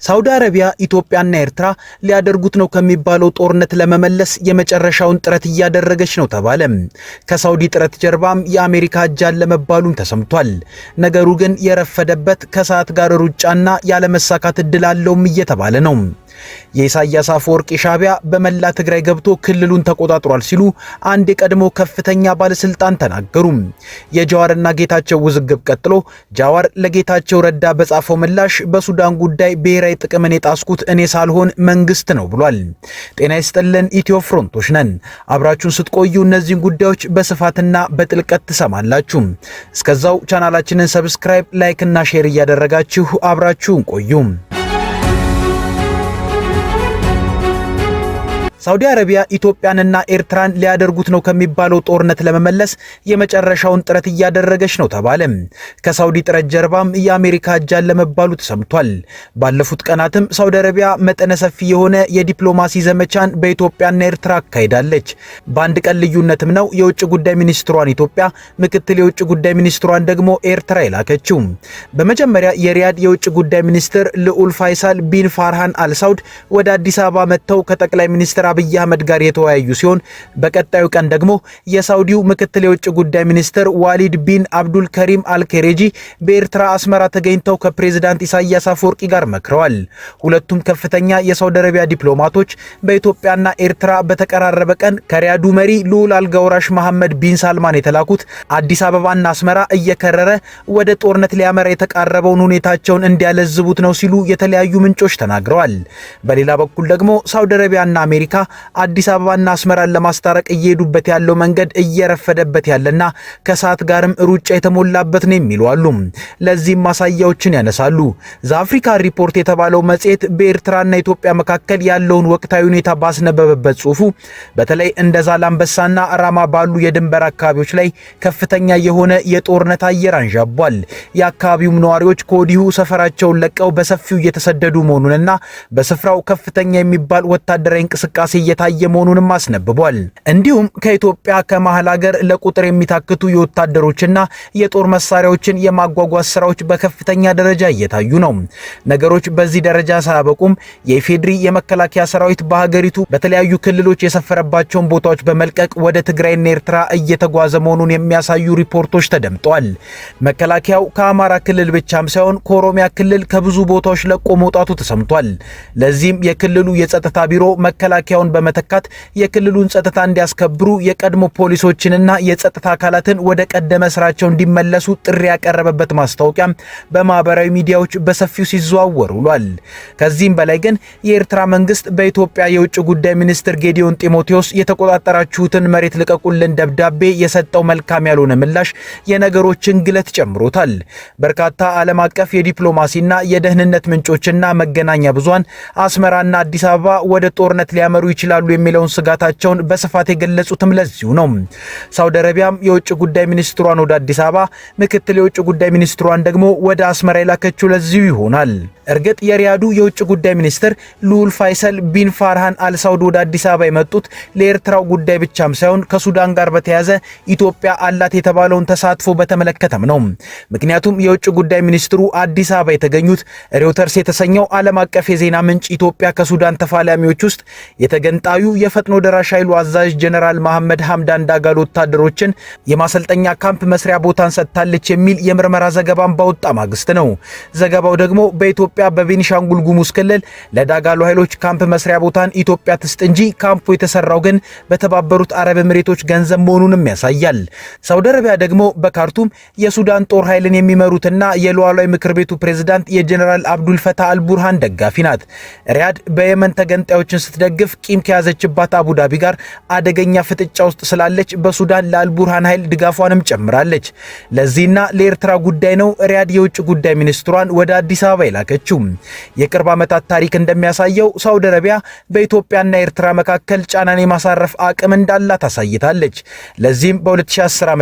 ሳውዲ አረቢያ ኢትዮጵያና ኤርትራ ሊያደርጉት ነው ከሚባለው ጦርነት ለመመለስ የመጨረሻውን ጥረት እያደረገች ነው ተባለ። ከሳውዲ ጥረት ጀርባም የአሜሪካ እጅ አለ መባሉም ተሰምቷል። ነገሩ ግን የረፈደበት ከሰዓት ጋር ሩጫና ያለመሳካት እድል አለውም እየተባለ ነው። የኢሳያስ አፈወርቂ ሻዕቢያ በመላ ትግራይ ገብቶ ክልሉን ተቆጣጥሯል ሲሉ አንድ የቀድሞ ከፍተኛ ባለስልጣን ተናገሩ። የጃዋርና ጌታቸው ውዝግብ ቀጥሎ ጃዋር ለጌታቸው ረዳ በጻፈው ምላሽ በሱዳን ጉዳይ ብሔራዊ ጥቅምን የጣስኩት እኔ ሳልሆን መንግስት ነው ብሏል። ጤና ይስጥልን ኢትዮ ፍሮንቶች ነን። አብራችሁን ስትቆዩ እነዚህን ጉዳዮች በስፋትና በጥልቀት ትሰማላችሁ። እስከዛው ቻናላችንን ሰብስክራይብ፣ ላይክ እና ሼር እያደረጋችሁ አብራችሁን ቆዩ። ሳውዲ አረቢያ ኢትዮጵያንና ኤርትራን ሊያደርጉት ነው ከሚባለው ጦርነት ለመመለስ የመጨረሻውን ጥረት እያደረገች ነው ተባለ። ከሳውዲ ጥረት ጀርባም የአሜሪካ እጅ አለ መባሉ ተሰምቷል። ባለፉት ቀናትም ሳውዲ አረቢያ መጠነ ሰፊ የሆነ የዲፕሎማሲ ዘመቻን በኢትዮጵያና ኤርትራ አካሂዳለች። በአንድ ቀን ልዩነትም ነው የውጭ ጉዳይ ሚኒስትሯን ኢትዮጵያ፣ ምክትል የውጭ ጉዳይ ሚኒስትሯን ደግሞ ኤርትራ የላከችው። በመጀመሪያ የሪያድ የውጭ ጉዳይ ሚኒስትር ልዑል ፋይሳል ቢን ፋርሃን አልሳውድ ወደ አዲስ አበባ መጥተው ከጠቅላይ ሚኒስትር አብይ አህመድ ጋር የተወያዩ ሲሆን በቀጣዩ ቀን ደግሞ የሳውዲው ምክትል የውጭ ጉዳይ ሚኒስትር ዋሊድ ቢን አብዱል ከሪም አልከሬጂ በኤርትራ አስመራ ተገኝተው ከፕሬዝዳንት ኢሳያስ አፈወርቂ ጋር መክረዋል። ሁለቱም ከፍተኛ የሳውዲ አረቢያ ዲፕሎማቶች በኢትዮጵያና ኤርትራ በተቀራረበ ቀን ከሪያዱ መሪ ልዑል አልጋውራሽ መሐመድ ቢን ሳልማን የተላኩት አዲስ አበባና አስመራ እየከረረ ወደ ጦርነት ሊያመራ የተቃረበውን ሁኔታቸውን እንዲያለዝቡት ነው ሲሉ የተለያዩ ምንጮች ተናግረዋል። በሌላ በኩል ደግሞ ሳውዲ አረቢያና አሜሪካ አዲስ አበባና አስመራን ለማስታረቅ እየሄዱበት ያለው መንገድ እየረፈደበት ያለና ከሰዓት ጋርም ሩጫ የተሞላበት ነው የሚሉ አሉ። ለዚህም ማሳያዎችን ያነሳሉ። ዘአፍሪካ ሪፖርት የተባለው መጽሔት በኤርትራና ኢትዮጵያ መካከል ያለውን ወቅታዊ ሁኔታ ባስነበበበት ጽሑፉ በተለይ እንደ ዛላምበሳና ራማ ባሉ የድንበር አካባቢዎች ላይ ከፍተኛ የሆነ የጦርነት አየር አንዣቧል። የአካባቢውም ነዋሪዎች ከወዲሁ ሰፈራቸውን ለቀው በሰፊው እየተሰደዱ መሆኑንና በስፍራው ከፍተኛ የሚባል ወታደራዊ እንቅስቃሴ እየታየ መሆኑንም አስነብቧል። እንዲሁም ከኢትዮጵያ ከመሃል ሀገር ለቁጥር የሚታክቱ የወታደሮችና የጦር መሳሪያዎችን የማጓጓዝ ስራዎች በከፍተኛ ደረጃ እየታዩ ነው። ነገሮች በዚህ ደረጃ ሳያበቁም የኢፌድሪ የመከላከያ ሰራዊት በሀገሪቱ በተለያዩ ክልሎች የሰፈረባቸውን ቦታዎች በመልቀቅ ወደ ትግራይና ኤርትራ እየተጓዘ መሆኑን የሚያሳዩ ሪፖርቶች ተደምጠዋል። መከላከያው ከአማራ ክልል ብቻም ሳይሆን ከኦሮሚያ ክልል ከብዙ ቦታዎች ለቆ መውጣቱ ተሰምቷል። ለዚህም የክልሉ የጸጥታ ቢሮ መከላከያውን በመተካት የክልሉን ጸጥታ እንዲያስከብሩ የቀድሞ ፖሊሶችንና የጸጥታ አካላትን ወደ ቀደመ ስራቸው እንዲመለሱ ጥሪ ያቀረበበት ማስታወቂያ በማህበራዊ ሚዲያዎች በሰፊው ሲዘዋወር ውሏል። ከዚህም በላይ ግን የኤርትራ መንግስት በኢትዮጵያ የውጭ ጉዳይ ሚኒስትር ጌዲዮን ጢሞቴዎስ የተቆጣጠራችሁትን መሬት ልቀቁልን ደብዳቤ የሰጠው መልካም ያልሆነ ምላሽ የነገሮችን ግለት ጨምሮታል። በርካታ ዓለም አቀፍ የዲፕሎማሲና የደህንነት ምንጮችና መገናኛ ብዙሃን አስመራና አዲስ አበባ ወደ ጦርነት ሊያመሩ ይችላሉ የሚለውን ስጋታቸውን በስፋት የገለጹትም ለዚሁ ነው። ሳውዲ አረቢያም የውጭ ጉዳይ ሚኒስትሯን ወደ አዲስ አበባ፣ ምክትል የውጭ ጉዳይ ሚኒስትሯን ደግሞ ወደ አስመራ የላከችው ለዚሁ ይሆናል። እርግጥ የሪያዱ የውጭ ጉዳይ ሚኒስትር ልዑል ፋይሳል ቢን ፋርሃን አልሳውድ ወደ አዲስ አበባ የመጡት ለኤርትራው ጉዳይ ብቻም ሳይሆን ከሱዳን ጋር በተያያዘ ኢትዮጵያ አላት የተባለውን ተሳትፎ በተመለከተም ነው። ምክንያቱም የውጭ ጉዳይ ሚኒስትሩ አዲስ አበባ የተገኙት ሬውተርስ የተሰኘው ዓለም አቀፍ የዜና ምንጭ ኢትዮጵያ ከሱዳን ተፋላሚዎች ውስጥ የተገንጣዩ የፈጥኖ ደራሽ ኃይሉ አዛዥ ጀነራል መሐመድ ሐምዳን ዳጋሎ ወታደሮችን የማሰልጠኛ ካምፕ መስሪያ ቦታን ሰጥታለች የሚል የምርመራ ዘገባን ባወጣ ማግስት ነው። ዘገባው ደግሞ በኢትዮጵያ በቤኒሻንጉል ጉሙዝ ክልል ለዳጋሎ ኃይሎች ካምፕ መስሪያ ቦታን ኢትዮጵያ ትስጥ እንጂ ካምፑ የተሰራው ግን በተባበሩት አረብ ኤሚሬቶች ገንዘብ መሆኑንም ያሳያል። ሳውዲ አረቢያ ደግሞ በካርቱም የሱዳን ጦር ኃይልን የሚመሩትና የሉዓላዊ ምክር ቤቱ ፕሬዝዳንት የጀነራል አብዱል ፈታህ አልቡርሃን ደጋፊ ናት። ሪያድ በየመን ተገንጣዮችን ስትደግፍ ቂም ከያዘችባት አቡዳቢ ጋር አደገኛ ፍጥጫ ውስጥ ስላለች በሱዳን ለአልቡርሃን ኃይል ድጋፏንም ጨምራለች። ለዚህና ለኤርትራ ጉዳይ ነው ሪያድ የውጭ ጉዳይ ሚኒስትሯን ወደ አዲስ አበባ የላከችው። የቅርብ ዓመታት ታሪክ እንደሚያሳየው ሳውዲ አረቢያ በኢትዮጵያና ኤርትራ መካከል ጫናን የማሳረፍ አቅም እንዳላት አሳይታለች። ለዚህም በ2010 ዓ.ም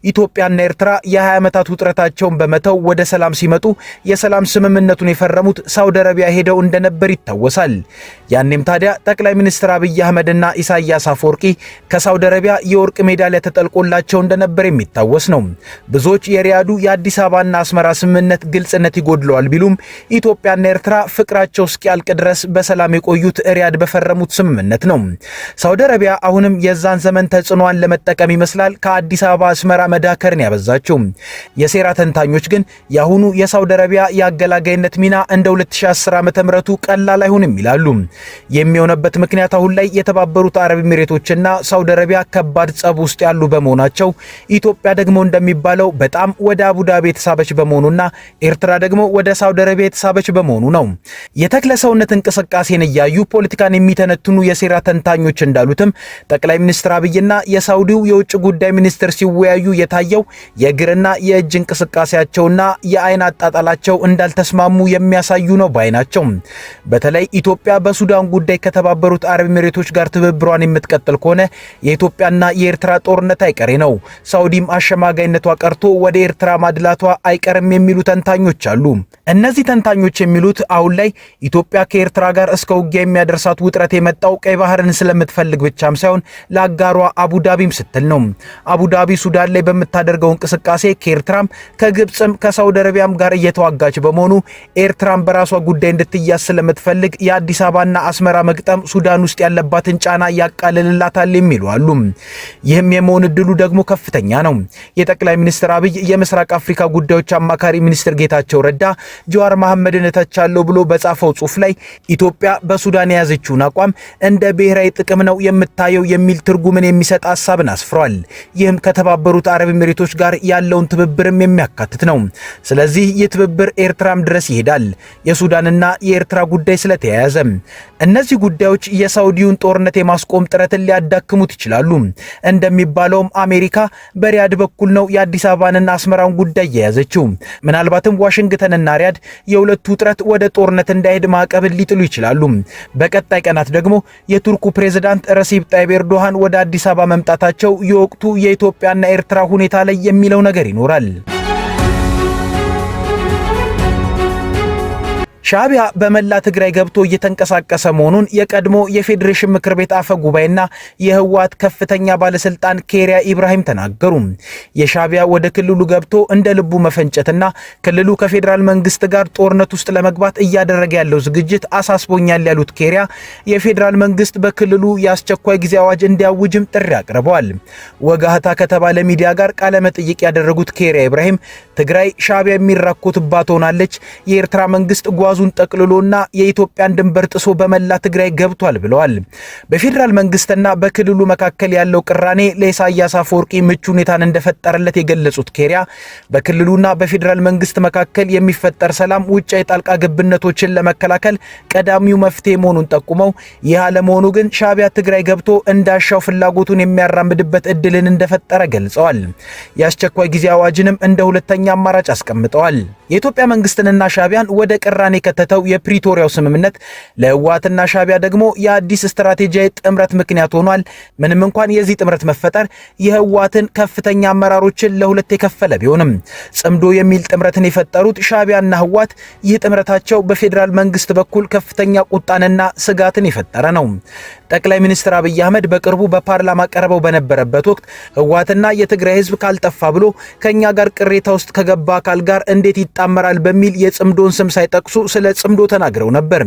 ኢትዮጵያና ኤርትራ የ20 ዓመታት ውጥረታቸውን በመተው ወደ ሰላም ሲመጡ የሰላም ስምምነቱን የፈረሙት ሳውዲ አረቢያ ሄደው እንደነበር ይታወሳል። ያኔም ታዲያ ጠቅላይ ጠቅላይ ሚኒስትር አብይ አህመድና ኢሳያስ አፈወርቂ ከሳውዲ አረቢያ የወርቅ ሜዳሊያ ተጠልቆላቸው እንደነበር የሚታወስ ነው። ብዙዎች የሪያዱ የአዲስ አበባና አስመራ ስምምነት ግልጽነት ይጎድለዋል ቢሉም ኢትዮጵያና ኤርትራ ፍቅራቸው እስኪያልቅ ድረስ በሰላም የቆዩት ሪያድ በፈረሙት ስምምነት ነው። ሳውዲ አረቢያ አሁንም የዛን ዘመን ተጽዕኖዋን ለመጠቀም ይመስላል ከአዲስ አበባ አስመራ መዳከርን ያበዛቸው። የሴራ ተንታኞች ግን የአሁኑ የሳውዲ አረቢያ የአገላጋይነት ሚና እንደ 2010 ዓ.ም ቀላል አይሆንም ይላሉ። የሚሆነበት ምክንያት አሁን ላይ የተባበሩት አረብ ኤሚሬቶችና ሳውዲ አረቢያ ከባድ ጸብ ውስጥ ያሉ በመሆናቸው ኢትዮጵያ ደግሞ እንደሚባለው በጣም ወደ አቡዳቢ የተሳበች በመሆኑና ኤርትራ ደግሞ ወደ ሳውዲ አረቢያ የተሳበች በመሆኑ ነው። የተክለ ሰውነት እንቅስቃሴን እያዩ ፖለቲካን የሚተነትኑ የሴራ ተንታኞች እንዳሉትም ጠቅላይ ሚኒስትር አብይና የሳውዲው የውጭ ጉዳይ ሚኒስትር ሲወያዩ የታየው የእግርና የእጅ እንቅስቃሴያቸውና የአይን አጣጣላቸው እንዳልተስማሙ የሚያሳዩ ነው ባይ ናቸው። በተለይ ኢትዮጵያ በሱዳን ጉዳይ ከተባበሩት አረብ ኤሚሬቶች ጋር ትብብሯን የምትቀጥል ከሆነ የኢትዮጵያና የኤርትራ ጦርነት አይቀሬ ነው። ሳውዲም አሸማጋይነቷ ቀርቶ ወደ ኤርትራ ማድላቷ አይቀርም የሚሉ ተንታኞች አሉ። እነዚህ ተንታኞች የሚሉት አሁን ላይ ኢትዮጵያ ከኤርትራ ጋር እስከ ውጊያ የሚያደርሳት ውጥረት የመጣው ቀይ ባህርን ስለምትፈልግ ብቻም ሳይሆን ለአጋሯ አቡዳቢም ስትል ነው። አቡዳቢ ሱዳን ላይ በምታደርገው እንቅስቃሴ ከኤርትራም ከግብፅም ከሳውዲ አረቢያም ጋር እየተዋጋች በመሆኑ ኤርትራም በራሷ ጉዳይ እንድትያዝ ስለምትፈልግ የአዲስ አበባና አስመራ መግጠም ሱዳን ውስጥ ያለባትን ጫና ያቃልልላታል የሚሉ አሉ። ይህም የመሆን እድሉ ደግሞ ከፍተኛ ነው። የጠቅላይ ሚኒስትር አብይ የምስራቅ አፍሪካ ጉዳዮች አማካሪ ሚኒስትር ጌታቸው ረዳ ጀዋር መሐመድን እተቻለሁ ብሎ በጻፈው ጽሑፍ ላይ ኢትዮጵያ በሱዳን የያዘችውን አቋም እንደ ብሔራዊ ጥቅም ነው የምታየው የሚል ትርጉምን የሚሰጥ ሐሳብን አስፍሯል። ይህም ከተባበሩት አረብ ኤሚሬቶች ጋር ያለውን ትብብርም የሚያካትት ነው። ስለዚህ ይህ ትብብር ኤርትራም ድረስ ይሄዳል። የሱዳንና የኤርትራ ጉዳይ ስለተያያዘ እነዚህ ጉዳዮች የሳውዲውን ጦርነት የማስቆም ጥረትን ሊያዳክሙት ይችላሉ። እንደሚባለውም አሜሪካ በሪያድ በኩል ነው የአዲስ አበባንና አስመራን ጉዳይ የያዘችው። ምናልባትም ዋሽንግተንና ሪያድ የሁለቱ ውጥረት ወደ ጦርነት እንዳይሄድ ማዕቀብን ሊጥሉ ይችላሉ። በቀጣይ ቀናት ደግሞ የቱርኩ ፕሬዝዳንት ረሲብ ጣይብ ኤርዶሃን ወደ አዲስ አበባ መምጣታቸው የወቅቱ የኢትዮጵያና ኤርትራ ሁኔታ ላይ የሚለው ነገር ይኖራል። ሻዕቢያ በመላ ትግራይ ገብቶ እየተንቀሳቀሰ መሆኑን የቀድሞ የፌዴሬሽን ምክር ቤት አፈ ጉባኤና የህወሓት ከፍተኛ ባለስልጣን ኬሪያ ኢብራሂም ተናገሩ። የሻዕቢያ ወደ ክልሉ ገብቶ እንደ ልቡ መፈንጨትና ክልሉ ከፌዴራል መንግስት ጋር ጦርነት ውስጥ ለመግባት እያደረገ ያለው ዝግጅት አሳስቦኛል ያሉት ኬሪያ የፌዴራል መንግስት በክልሉ የአስቸኳይ ጊዜ አዋጅ እንዲያውጅም ጥሪ አቅርበዋል። ወጋህታ ከተባለ ሚዲያ ጋር ቃለ መጠይቅ ያደረጉት ኬሪያ ኢብራሂም ትግራይ ሻዕቢያ የሚራኮትባት ሆናለች፣ የኤርትራ መንግስት ጓዙን ጠቅልሎና የኢትዮጵያን ድንበር ጥሶ በመላ ትግራይ ገብቷል ብለዋል። በፌዴራል መንግስትና በክልሉ መካከል ያለው ቅራኔ ለኢሳያስ አፈወርቂ ምቹ ሁኔታን እንደፈጠረለት የገለጹት ኬሪያ በክልሉና በፌዴራል መንግስት መካከል የሚፈጠር ሰላም ውጫዊ ጣልቃ ገብነቶችን ለመከላከል ቀዳሚው መፍትሄ መሆኑን ጠቁመው ይህ አለመሆኑ ግን ሻዕቢያ ትግራይ ገብቶ እንዳሻው ፍላጎቱን የሚያራምድበት እድልን እንደፈጠረ ገልጸዋል። የአስቸኳይ ጊዜ አዋጅንም እንደ ሁለተኛ አማራጭ አስቀምጠዋል። የኢትዮጵያ መንግስትንና ሻዕቢያን ወደ ቅራኔ ከተተው የፕሪቶሪያው ስምምነት ለህወሓትና ሻዕቢያ ደግሞ የአዲስ ስትራቴጂያዊ ጥምረት ምክንያት ሆኗል። ምንም እንኳን የዚህ ጥምረት መፈጠር የህወሓትን ከፍተኛ አመራሮችን ለሁለት የከፈለ ቢሆንም ጽምዶ የሚል ጥምረትን የፈጠሩት ሻዕቢያና ህወሓት ይህ ጥምረታቸው በፌዴራል መንግስት በኩል ከፍተኛ ቁጣንና ስጋትን የፈጠረ ነው። ጠቅላይ ሚኒስትር አብይ አህመድ በቅርቡ በፓርላማ ቀርበው በነበረበት ወቅት ህወሓትና የትግራይ ህዝብ ካልጠፋ ብሎ ከኛ ጋር ቅሬታ ውስጥ ከገባ አካል ጋር እንዴት ይጣመራል በሚል የጽምዶን ስም ሳይጠቅሱ ስለ ጽምዶ ተናግረው ነበር።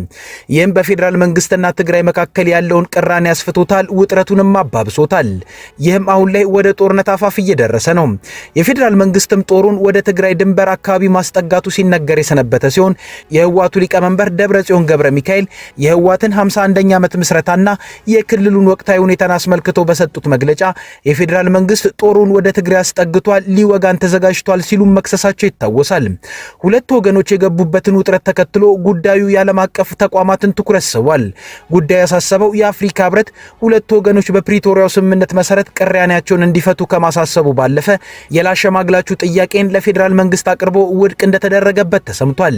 ይህም በፌዴራል መንግስትና ትግራይ መካከል ያለውን ቅራኔ ያስፍቶታል፣ ውጥረቱንም አባብሶታል። ይህም አሁን ላይ ወደ ጦርነት አፋፍ እየደረሰ ነው። የፌዴራል መንግስትም ጦሩን ወደ ትግራይ ድንበር አካባቢ ማስጠጋቱ ሲነገር የሰነበተ ሲሆን የህወሓቱ ሊቀመንበር ደብረጽዮን ገብረ ሚካኤል የህወሓትን 51ኛ ዓመት ምስረታና የክልሉን ወቅታዊ ሁኔታን አስመልክቶ በሰጡት መግለጫ የፌዴራል መንግስት ጦሩን ወደ ትግራይ አስጠግቷል፣ ሊወጋን ተዘጋጅቷል ሲሉ መክሰሳቸው ይታወሳል። ሁለቱ ወገኖች የገቡበትን ውጥረት ተከትሎ ጉዳዩ የዓለም አቀፍ ተቋማትን ትኩረት ስቧል። ጉዳዩ ያሳሰበው የአፍሪካ ህብረት ሁለቱ ወገኖች በፕሪቶሪያው ስምምነት መሰረት ቅራኔያቸውን እንዲፈቱ ከማሳሰቡ ባለፈ የላሸማግላችሁ ጥያቄን ለፌዴራል መንግስት አቅርቦ ውድቅ እንደተደረገበት ተሰምቷል።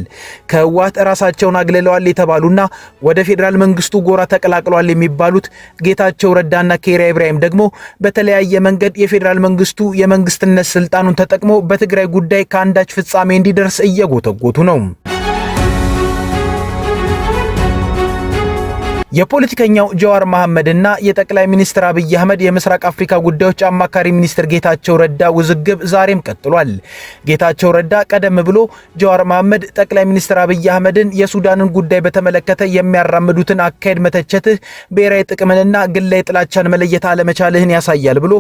ከህወሓት ራሳቸውን አግልለዋል የተባሉና ወደ ፌዴራል መንግስቱ ጎራ ተቀላቅለዋል የሚባሉት ጌታቸው ረዳና ኬሪያ ኢብራሂም ደግሞ በተለያየ መንገድ የፌዴራል መንግስቱ የመንግስትነት ስልጣኑን ተጠቅሞ በትግራይ ጉዳይ ከአንዳች ፍጻሜ እንዲደርስ እየጎተጎቱ ነው። የፖለቲከኛው ጀዋር መሐመድና የጠቅላይ ሚኒስትር አብይ አህመድ የምስራቅ አፍሪካ ጉዳዮች አማካሪ ሚኒስትር ጌታቸው ረዳ ውዝግብ ዛሬም ቀጥሏል። ጌታቸው ረዳ ቀደም ብሎ ጀዋር መሐመድ ጠቅላይ ሚኒስትር አብይ አህመድን የሱዳንን ጉዳይ በተመለከተ የሚያራምዱትን አካሄድ መተቸትህ ብሔራዊ ጥቅምንና ግላዊ ጥላቻን መለየት አለመቻልህን ያሳያል ብሎ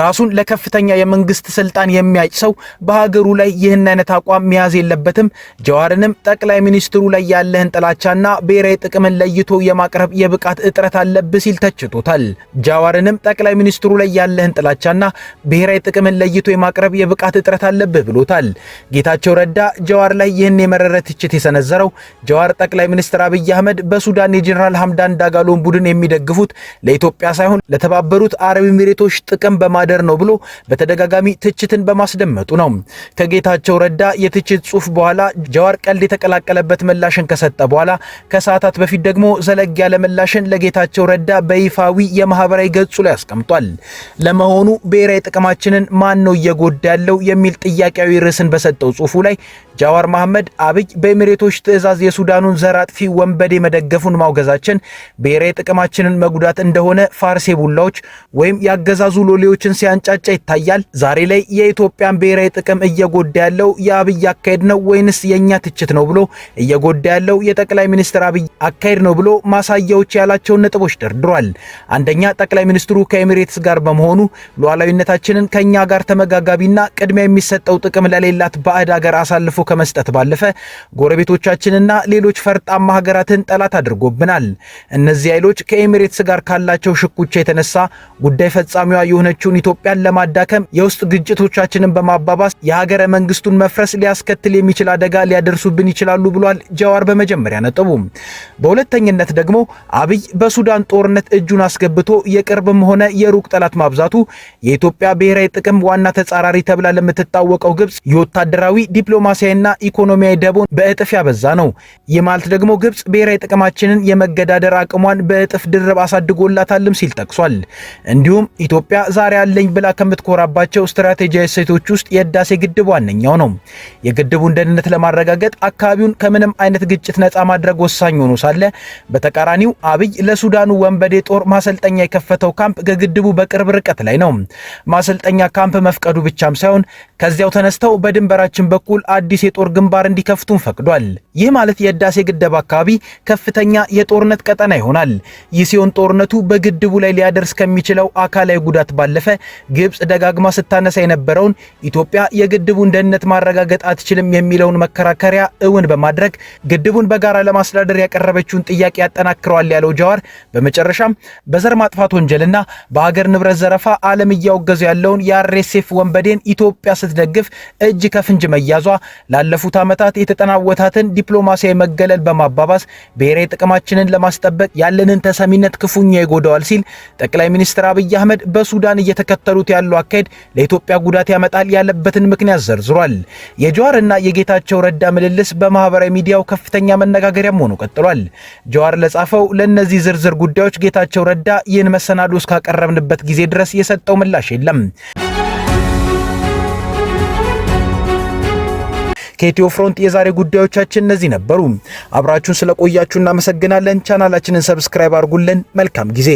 ራሱን ለከፍተኛ የመንግስት ስልጣን የሚያጭ ሰው በሀገሩ ላይ ይህን አይነት አቋም መያዝ የለበትም፣ ጀዋርንም ጠቅላይ ሚኒስትሩ ላይ ያለህን ጥላቻና ብሔራዊ ጥቅምን ለይቶ የማቅረብ የብቃት እጥረት አለብህ ሲል ተችቶታል። ጃዋርንም ጠቅላይ ሚኒስትሩ ላይ ያለህን ጥላቻና ብሔራዊ ጥቅምን ለይቶ የማቅረብ የብቃት እጥረት አለብህ ብሎታል። ጌታቸው ረዳ ጃዋር ላይ ይህን የመረረ ትችት የሰነዘረው ጃዋር ጠቅላይ ሚኒስትር አብይ አህመድ በሱዳን የጀነራል ሐምዳን ዳጋሎን ቡድን የሚደግፉት ለኢትዮጵያ ሳይሆን ለተባበሩት አረብ ኤሚሬቶች ጥቅም በማደር ነው ብሎ በተደጋጋሚ ትችትን በማስደመጡ ነው። ከጌታቸው ረዳ የትችት ጽሑፍ በኋላ ጃዋር ቀልድ የተቀላቀለበት ምላሽን ከሰጠ በኋላ ከሰዓታት በፊት ደግሞ ዘለግ ያለ ምላሽን ለጌታቸው ረዳ በይፋዊ የማህበራዊ ገጹ ላይ አስቀምጧል። ለመሆኑ ብሔራዊ ጥቅማችንን ማን ነው እየጎዳ ያለው የሚል ጥያቄያዊ ርዕስን በሰጠው ጽሑፉ ላይ ጃዋር መሐመድ አብይ በኤሚሬቶች ትዕዛዝ የሱዳኑን ዘር አጥፊ ወንበዴ መደገፉን ማውገዛችን ብሔራዊ ጥቅማችንን መጉዳት እንደሆነ ፋርሴ ቡላዎች ወይም ያገዛዙ ሎሌዎችን ሲያንጫጫ ይታያል። ዛሬ ላይ የኢትዮጵያን ብሔራዊ ጥቅም እየጎዳ ያለው የአብይ አካሄድ ነው ወይንስ የኛ ትችት ነው ብሎ እየጎዳ ያለው የጠቅላይ ሚኒስትር አብይ አካሄድ ነው ብሎ ማሳያዎች ያላቸውን ነጥቦች ደርድሯል። አንደኛ፣ ጠቅላይ ሚኒስትሩ ከኤሚሬትስ ጋር በመሆኑ ሉዓላዊነታችንን ከኛ ጋር ተመጋጋቢና ቅድሚያ የሚሰጠው ጥቅም ለሌላት ባዕድ ሀገር አሳልፎ ከመስጠት ባለፈ ጎረቤቶቻችንና ሌሎች ፈርጣማ ሀገራትን ጠላት አድርጎብናል። እነዚህ ኃይሎች ከኤሚሬትስ ጋር ካላቸው ሽኩቻ የተነሳ ጉዳይ ፈጻሚዋ የሆነችውን ኢትዮጵያን ለማዳከም የውስጥ ግጭቶቻችንን በማባባስ የሀገረ መንግስቱን መፍረስ ሊያስከትል የሚችል አደጋ ሊያደርሱብን ይችላሉ ብሏል ጃዋር በመጀመሪያ ነጥቡ። በሁለተኝነት ደግሞ አብይ በሱዳን ጦርነት እጁን አስገብቶ የቅርብም ሆነ የሩቅ ጠላት ማብዛቱ የኢትዮጵያ ብሔራዊ ጥቅም ዋና ተጻራሪ ተብላ ለምትታወቀው ግብጽ የወታደራዊ ዲፕሎማሲያዊና ኢኮኖሚያዊ ደቦን በእጥፍ ያበዛ ነው። ይህ ማለት ደግሞ ግብጽ ብሔራዊ ጥቅማችንን የመገዳደር አቅሟን በእጥፍ ድርብ አሳድጎላታልም ሲል ጠቅሷል። እንዲሁም ኢትዮጵያ ዛሬ አለኝ ብላ ከምትኮራባቸው ስትራቴጂያዊ እሴቶች ውስጥ የህዳሴ ግድብ ዋነኛው ነው። የግድቡን ደህንነት ለማረጋገጥ አካባቢውን ከምንም አይነት ግጭት ነፃ ማድረግ ወሳኝ ሆኖ ሳለ በተቃራኒው አብይ ለሱዳኑ ወንበዴ ጦር ማሰልጠኛ የከፈተው ካምፕ ከግድቡ በቅርብ ርቀት ላይ ነው። ማሰልጠኛ ካምፕ መፍቀዱ ብቻም ሳይሆን ከዚያው ተነስተው በድንበራችን በኩል አዲስ የጦር ግንባር እንዲከፍቱም ፈቅዷል። ይህ ማለት የህዳሴ ግድብ አካባቢ ከፍተኛ የጦርነት ቀጠና ይሆናል። ይህ ሲሆን ጦርነቱ በግድቡ ላይ ሊያደርስ ከሚችለው አካላዊ ጉዳት ባለፈ ግብጽ ደጋግማ ስታነሳ የነበረውን ኢትዮጵያ የግድቡን ደህንነት ማረጋገጥ አትችልም የሚለውን መከራከሪያ እውን በማድረግ ግድቡን በጋራ ለማስተዳደር ያቀረበችውን ጥያቄ ያጠናክረዋል ያለው ጃዋር በመጨረሻም በዘር ማጥፋት ወንጀልና በሀገር ንብረት ዘረፋ ዓለም እያወገዘ ያለውን የአርኤስኤፍ ወንበዴን ኢትዮጵያ ስትደግፍ እጅ ከፍንጅ መያዟ ላለፉት ዓመታት የተጠናወታትን ዲፕሎማሲያዊ መገለል በማባባስ ብሔራዊ ጥቅማችንን ለማስጠበቅ ያለንን ተሰሚነት ክፉኛ ይጎዳዋል ሲል ጠቅላይ ሚኒስትር አብይ አህመድ በሱዳን እየተከተሉት ያለው አካሄድ ለኢትዮጵያ ጉዳት ያመጣል ያለበትን ምክንያት ዘርዝሯል። የጃዋርና የጌታቸው ረዳ ምልልስ በማህበራዊ ሚዲያው ከፍተኛ መነጋገሪያም ሆኖ ቀጥሏል። ጃዋር ለጻፈው ለነዚህ ዝርዝር ጉዳዮች ጌታቸው ረዳ ይህን መሰናዶ እስካቀረብንበት ጊዜ ድረስ የሰጠው ምላሽ የለም። ከኢትዮ ፍሮንት የዛሬ ጉዳዮቻችን እነዚህ ነበሩ። አብራችሁን ስለቆያችሁ እናመሰግናለን። ቻናላችንን ሰብስክራይብ አድርጉልን። መልካም ጊዜ